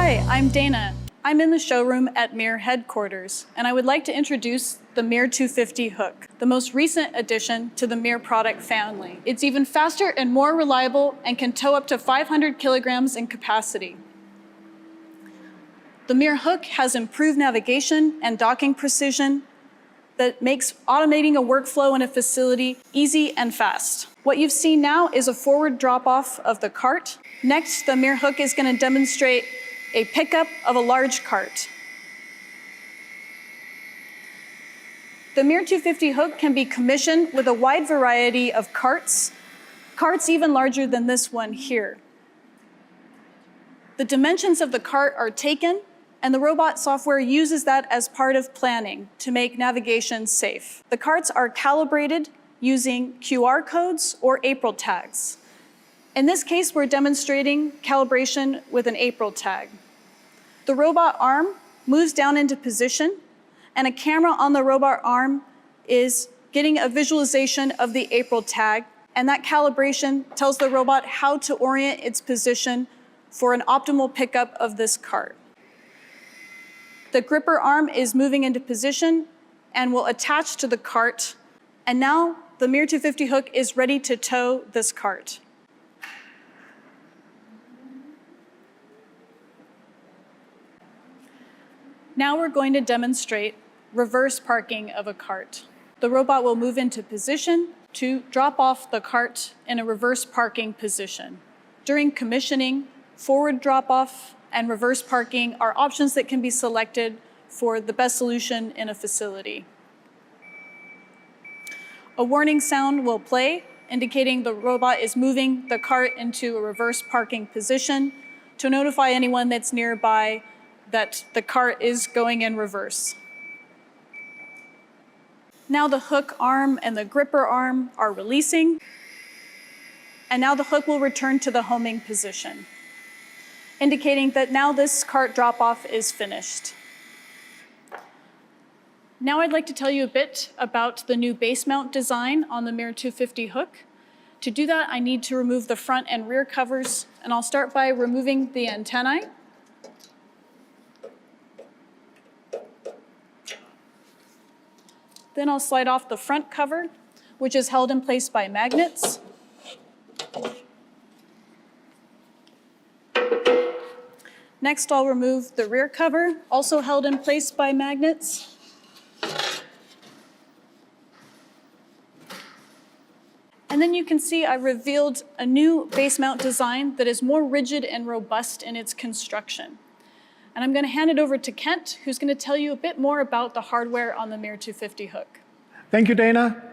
Hi, I'm Dana. I'm in the showroom at MiR headquarters, and I would like to introduce the MiR 250 Hook, the most recent addition to the MiR product family. It's even faster and more reliable and can tow up to 500 kilograms in capacity. The MiR Hook has improved navigation and docking precision that makes automating a workflow in a facility easy and fast. What you've seen now is a forward drop-off of the cart. Next, the MiR Hook is going to demonstrate a pickup of a large cart. The MiR 250 Hook can be commissioned with a wide variety of carts even larger than this one here. The dimensions of the cart are taken, and the robot software uses that as part of planning to make navigation safe. The carts are calibrated using QR codes or April tags. In this case, we're demonstrating calibration with an April tag. The robot arm moves down into position, and a camera on the robot arm is getting a visualization of the April tag, and that calibration tells the robot how to orient its position for an optimal pickup of this cart. The gripper arm is moving into position and will attach to the cart, and now the MiR 250 Hook is ready to tow this cart. Now we're going to demonstrate reverse parking of a cart. The robot will move into position to drop off the cart in a reverse parking position. During commissioning, forward drop-off and reverse parking are options that can be selected for the best solution in a facility. A warning sound will play, indicating the robot is moving the cart into a reverse parking position to notify anyone that's nearby that the cart is going in reverse. Now the hook arm and the gripper arm are releasing, and now the hook will return to the homing position, indicating that now this cart drop-off is finished. Now I'd like to tell you a bit about the new base mount design on the MiR 250 Hook. To do that, I need to remove the front and rear covers, and I'll start by removing the antennae. Then I'll slide off the front cover, which is held in place by magnets. Next, I'll remove the rear cover, also held in place by magnets. And then you can see I revealed a new base mount design that is more rigid and robust in its construction. And I'm going to hand it over to Kent, who's going to tell you a bit more about the hardware on the MiR 250 Hook. Thank you, Dana.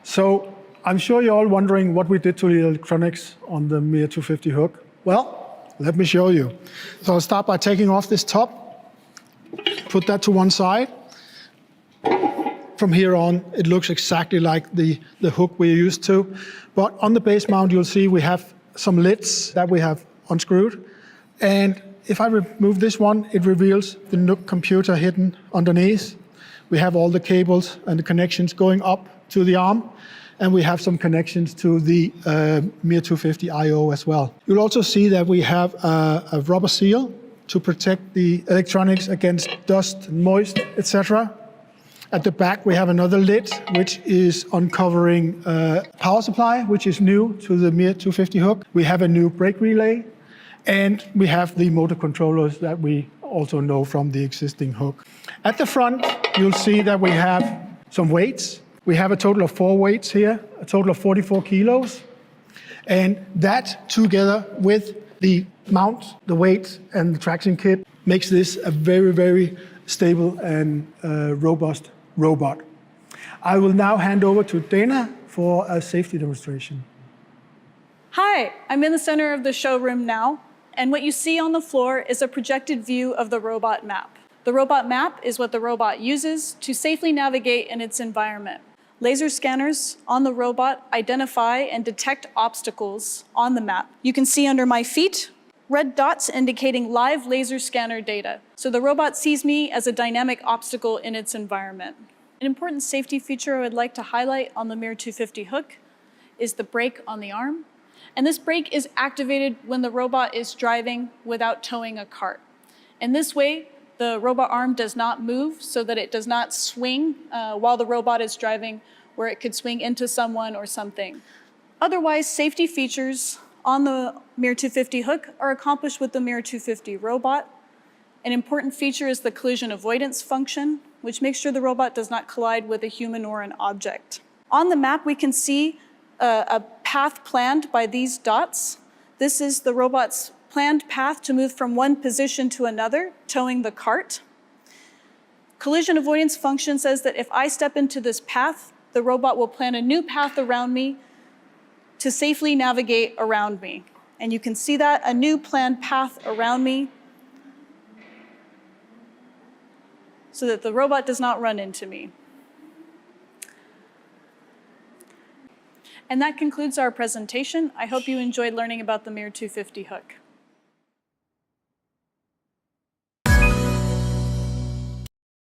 So I'm sure you're all wondering what we did to the electronics on the MiR 250 Hook. Well, let me show you. So I'll start by taking off this top, put that to one side. From here on, it looks exactly like the hook we're used to. But on the base mount, you'll see we have some lids that we have unscrewed. And if I remove this one, it reveals the NUC computer hidden underneath. We have all the cables and the connections going up to the arm, and we have some connections to the MiR 250 I/O as well. You'll also see that we have a rubber seal to protect the electronics against dust, moist, etc. At the back, we have another lid, which is uncovering power supply, which is new to the MiR 250 Hook. We have a new brake relay. And we have the motor controllers that we also know from the existing hook. At the front, you'll see that we have some weights. We have a total of 4 weights here, a total of 44 kilos. And that, together with the mount, the weight, and the traction kit, makes this a very, very stable and robust robot. I will now hand over to Dana for a safety demonstration. Hi, I'm in the center of the showroom now. And what you see on the floor is a projected view of the robot map. The robot map is what the robot uses to safely navigate in its environment. Laser scanners on the robot identify and detect obstacles on the map. You can see under my feet, red dots indicating live laser scanner data. So the robot sees me as a dynamic obstacle in its environment. An important safety feature I would like to highlight on the MiR 250 Hook is the brake on the arm. And this brake is activated when the robot is driving without towing a cart. In this way, the robot arm does not move so that it does not swing while the robot is driving, where it could swing into someone or something. Otherwise, safety features on the MiR 250 hook are accomplished with the MiR 250 robot. An important feature is the collision avoidance function, which makes sure the robot does not collide with a human or an object. On the map, we can see a path planned by these dots. This is the robot's planned path to move from one position to another, towing the cart. Collision avoidance function says that if I step into this path, the robot will plan a new path around me to safely navigate around me. And you can see that, a new planned path around me, so that the robot does not run into me. And that concludes our presentation. I hope you enjoyed learning about the MiR 250 hook.